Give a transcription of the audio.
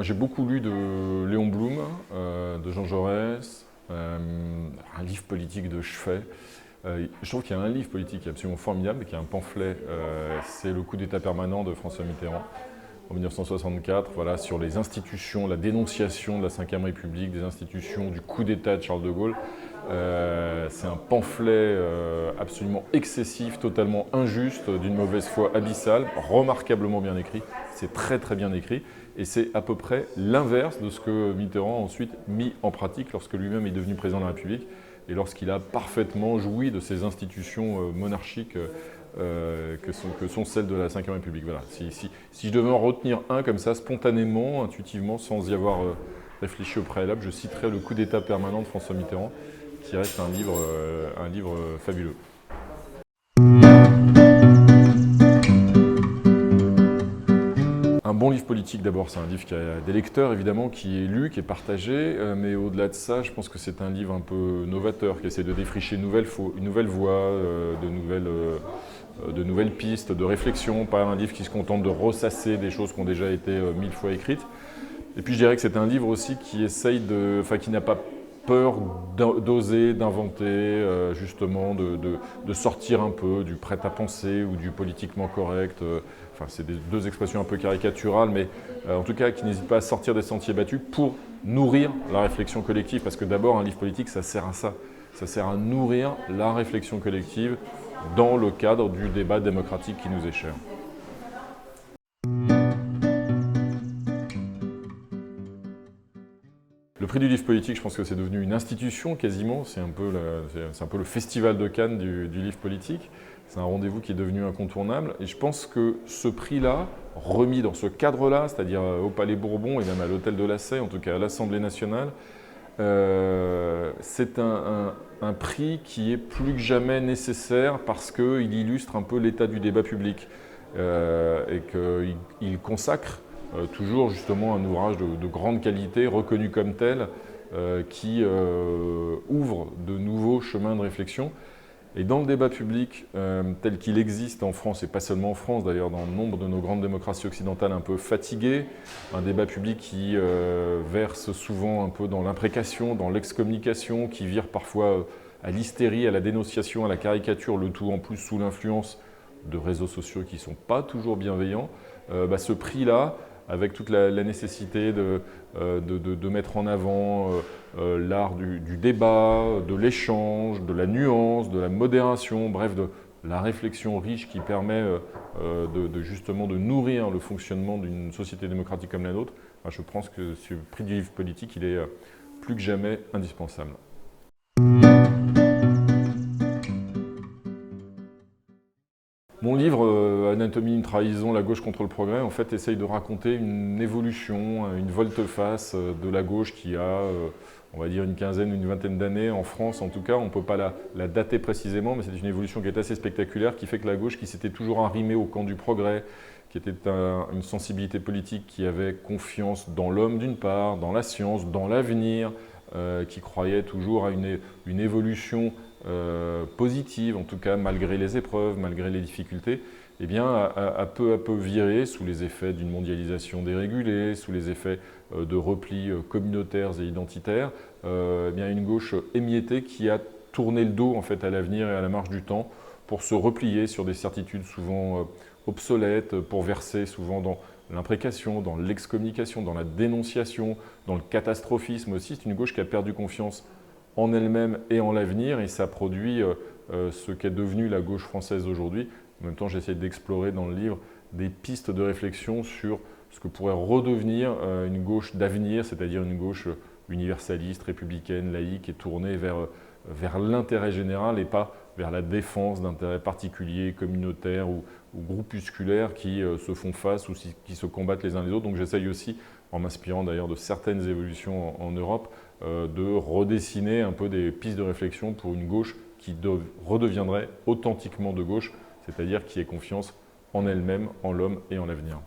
j'ai beaucoup lu de Léon Blum, de Jean Jaurès, un livre politique de chevet. Je trouve qu'il y a un livre politique absolument formidable, qui est un pamphlet, c'est Le coup d'État permanent de François Mitterrand, en 1964, voilà, sur les institutions, la dénonciation de la Ve République, des institutions, du coup d'État de Charles de Gaulle. C'est un pamphlet absolument excessif, totalement injuste, d'une mauvaise foi abyssale, remarquablement bien écrit. C'est très très bien écrit et c'est à peu près l'inverse de ce que Mitterrand a ensuite mis en pratique lorsque lui-même est devenu président de la République et lorsqu'il a parfaitement joui de ces institutions monarchiques que sont celles de la Ve République. Voilà. Si je devais en retenir un comme ça, spontanément, intuitivement, sans y avoir réfléchi au préalable, je citerais Le coup d'État permanent de François Mitterrand, qui reste un livre fabuleux. Un bon livre politique, d'abord, c'est un livre qui a des lecteurs, évidemment, qui est lu, qui est partagé, mais au-delà de ça, je pense que c'est un livre un peu novateur, qui essaie de défricher une nouvelle voie, de nouvelles pistes, de réflexion, pas un livre qui se contente de ressasser des choses qui ont déjà été 1000 fois écrites. Et puis je dirais que c'est un livre aussi qui essaye qui n'a pas peur d'oser, d'inventer, justement, de sortir un peu du prêt-à-penser ou du politiquement correct. C'est deux expressions un peu caricaturales, mais en tout cas qui n'hésite pas à sortir des sentiers battus pour nourrir la réflexion collective. Parce que d'abord, un livre politique, ça sert à ça. Ça sert à nourrir la réflexion collective dans le cadre du débat démocratique qui nous est cher. Le prix du livre politique, je pense que c'est devenu une institution quasiment, c'est un peu le festival de Cannes du livre politique. C'est un rendez-vous qui est devenu incontournable et je pense que ce prix-là, remis dans ce cadre-là, c'est-à-dire au Palais Bourbon et même à l'Hôtel de la Sey, en tout cas à l'Assemblée nationale, c'est un prix qui est plus que jamais nécessaire parce qu'il illustre un peu l'état du débat public et qu'il consacre toujours justement un ouvrage de grande qualité, reconnu comme tel, qui ouvre de nouveaux chemins de réflexion. Et dans le débat public tel qu'il existe en France, et pas seulement en France d'ailleurs, dans nombre de nos grandes démocraties occidentales un peu fatiguées, un débat public qui verse souvent un peu dans l'imprécation, dans l'excommunication, qui vire parfois à l'hystérie, à la dénonciation, à la caricature, le tout en plus sous l'influence de réseaux sociaux qui ne sont pas toujours bienveillants, ce prix-là, avec toute la nécessité de mettre en avant l'art du débat, de l'échange, de la nuance, de la modération, bref, de la réflexion riche qui permet justement de nourrir le fonctionnement d'une société démocratique comme la nôtre. Je pense que ce prix du livre politique, il est plus que jamais indispensable. Mon livre, Anatomie d'une trahison, la gauche contre le progrès, en fait, essaye de raconter une évolution, une volte-face de la gauche qui a, on va dire, une quinzaine, une vingtaine d'années, en France en tout cas. On ne peut pas la dater précisément, mais c'est une évolution qui est assez spectaculaire, qui fait que la gauche, qui s'était toujours arrimée au camp du progrès, qui était une sensibilité politique qui avait confiance dans l'homme d'une part, dans la science, dans l'avenir, qui croyait toujours à une évolution positive, en tout cas malgré les épreuves, malgré les difficultés, eh bien, a peu à peu viré sous les effets d'une mondialisation dérégulée, sous les effets de replis communautaires et identitaires, eh bien, une gauche émiettée qui a tourné le dos en fait, à l'avenir et à la marche du temps pour se replier sur des certitudes souvent obsolètes, pour verser souvent dans l'imprécation, dans l'excommunication, dans la dénonciation, dans le catastrophisme aussi. C'est une gauche qui a perdu confiance en elle-même et en l'avenir, et ça produit ce qu'est devenue la gauche française aujourd'hui. En même temps, j'essaie d'explorer dans le livre des pistes de réflexion sur ce que pourrait redevenir une gauche d'avenir, c'est-à-dire une gauche universaliste, républicaine, laïque, et tournée vers l'intérêt général et pas vers la défense d'intérêts particuliers, communautaires ou groupusculaires qui se font face ou qui se combattent les uns les autres. Donc j'essaye aussi, en m'inspirant d'ailleurs de certaines évolutions en Europe, de redessiner un peu des pistes de réflexion pour une gauche qui redeviendrait authentiquement de gauche, c'est-à-dire qui ait confiance en elle-même, en l'homme et en l'avenir.